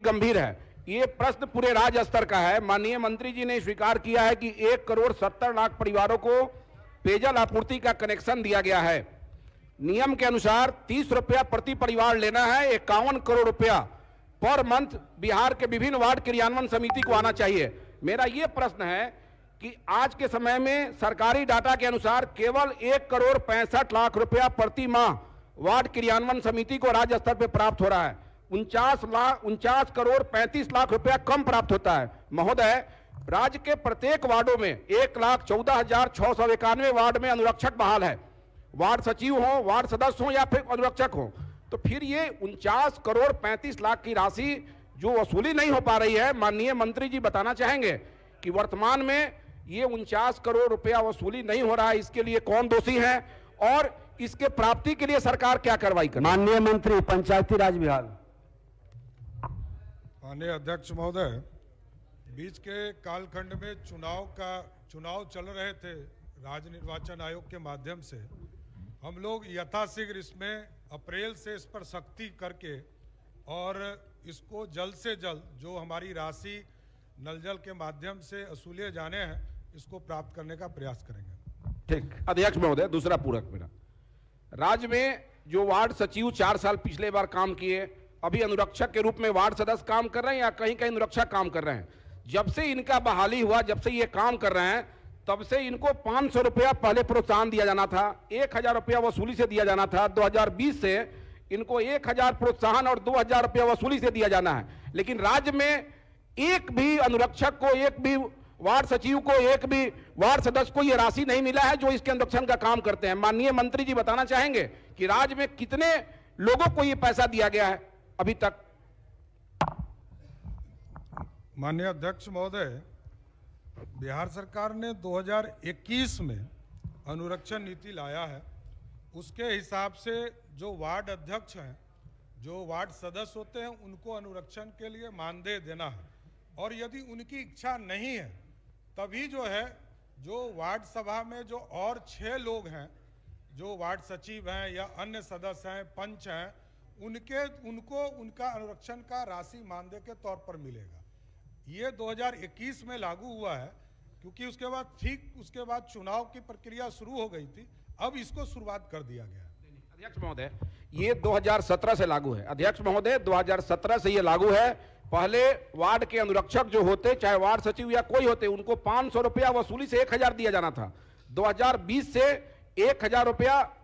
गंभीर है। ये प्रश्न पूरे राज्य स्तर का है। माननीय मंत्री जी ने स्वीकार किया है कि 1,70,00,000 परिवारों को पेयजल आपूर्ति का कनेक्शन दिया गया है। नियम के अनुसार 30 रुपया प्रति परिवार लेना है। 51 करोड़ रुपया पर मंथ बिहार के विभिन्न वार्ड क्रियान्वयन समिति को आना चाहिए। मेरा यह प्रश्न है कि आज के समय में सरकारी डाटा के अनुसार केवल 1,65,00,000 रुपया प्रति माह वार्ड क्रियान्वयन समिति को राज्य स्तर पर प्राप्त हो रहा है। 49,35,00,000 रुपया कम प्राप्त होता है। महोदय, राज्य के प्रत्येक वार्डों में 1,14,691 वार्ड में अनुरक्षक बहाल है। वार्ड सचिव हो, वार्ड सदस्य हो या फिर अनुरक्षक हो, तो फिर ये 49,35,00,000 की राशि जो वसूली नहीं हो पा रही है, माननीय मंत्री जी बताना चाहेंगे कि वर्तमान में ये 49 करोड़ रुपया वसूली नहीं हो रहा है, इसके लिए कौन दोषी है और इसके प्राप्ति के लिए सरकार क्या कार्रवाई करे? माननीय मंत्री पंचायती राज विभाग। माननीय अध्यक्ष महोदय, बीच के कालखंड में चुनाव चल रहे थे। राज्य निर्वाचन आयोग के माध्यम से हम लोग यथाशीघ्र इसमें अप्रैल से इस पर सख्ती करके और इसको जल्द से जल्द जो हमारी राशि नल जल के माध्यम से वसूले जाने हैं, इसको प्राप्त करने का प्रयास करेंगे। ठीक। अध्यक्ष महोदय, दूसरा पूरक मेरा, राज्य में जो वार्ड सचिव 4 साल पिछले बार काम किए, अभी अनुरक्षक के रूप में वार्ड सदस्य काम कर रहे हैं या कहीं कहीं अनुरक्षक काम कर रहे हैं। जब से इनका बहाली हुआ, जब से ये काम कर रहे हैं, तब से इनको 500 रुपया पहले प्रोत्साहन दिया जाना था, 1,000 रुपया वसूली से दिया जाना था। 2020 से इनको 1,000 प्रोत्साहन और 2,000 रुपया वसूली से दिया जाना है। लेकिन राज्य में एक भी अनुरक्षक को, एक भी वार्ड सचिव को, एक भी वार्ड सदस्य को यह राशि नहीं मिला है जो इसके अनुरक्षण का काम करते हैं। माननीय मंत्री जी बताना चाहेंगे कि राज्य में कितने लोगों को यह पैसा दिया गया है अभी तक? माननीय अध्यक्ष महोदय, बिहार सरकार ने 2021 में अनुरक्षण नीति लाया है। उसके हिसाब से जो वार्ड अध्यक्ष हैं, जो वार्ड सदस्य होते हैं, उनको अनुरक्षण के लिए मानदेय देना है। और यदि उनकी इच्छा नहीं है, तभी जो है, जो वार्ड सभा में जो और 6 लोग हैं, जो वार्ड सचिव हैं या अन्य सदस्य हैं, पंच हैं, उनको उनका अनुरक्षण का राशि मानदेय के तौर पर मिलेगा। ये 2021 में लागू हुआ है, क्योंकि उसके बाद चुनाव की प्रक्रिया शुरू हो गई थी। अब इसको शुरुआत कर दिया गया। अध्यक्ष महोदय, ये 2017 से लागू है। अध्यक्ष महोदय, 2017 से ये लागू है। पहले वार्ड के अनुरक्षक जो होते, चाहे वार्ड सचिव या कोई होते, उनको 500 रुपया वसूली से 1,000 दिया जाना था। 2020 से 1,000 रुपया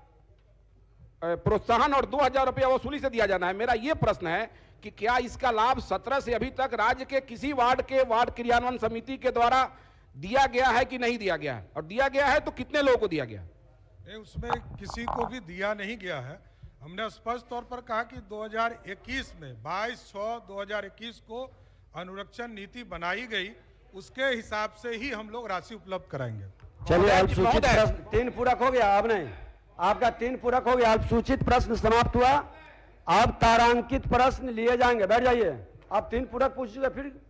प्रोत्साहन और 2,000 रुपया वसूली से दिया जाना है। मेरा यह प्रश्न है कि क्या इसका लाभ 17 से अभी तक राज्य के किसी वार्ड के वार्ड क्रियान्वयन समिति के द्वारा दिया गया है कि नहीं दिया गया है, और दिया गया है तो कितने लोगों को दिया गया? उसमें किसी को भी दिया नहीं गया है। हमने स्पष्ट तौर पर कहा कि 2021 में 22/6/2021 को अनुरक्षण नीति बनाई गई, उसके हिसाब से ही हम लोग राशि उपलब्ध कराएंगे। चलिए, अल्पसूचित प्रश्न 3 पूरक हो गया। आपने आपका 3 पूरक हो गया। अल्पसूचित प्रश्न समाप्त हुआ। अब तारांकित प्रश्न लिए जाएंगे। बैठ जाइए। आप 3 पूरक पूछ चुके, फिर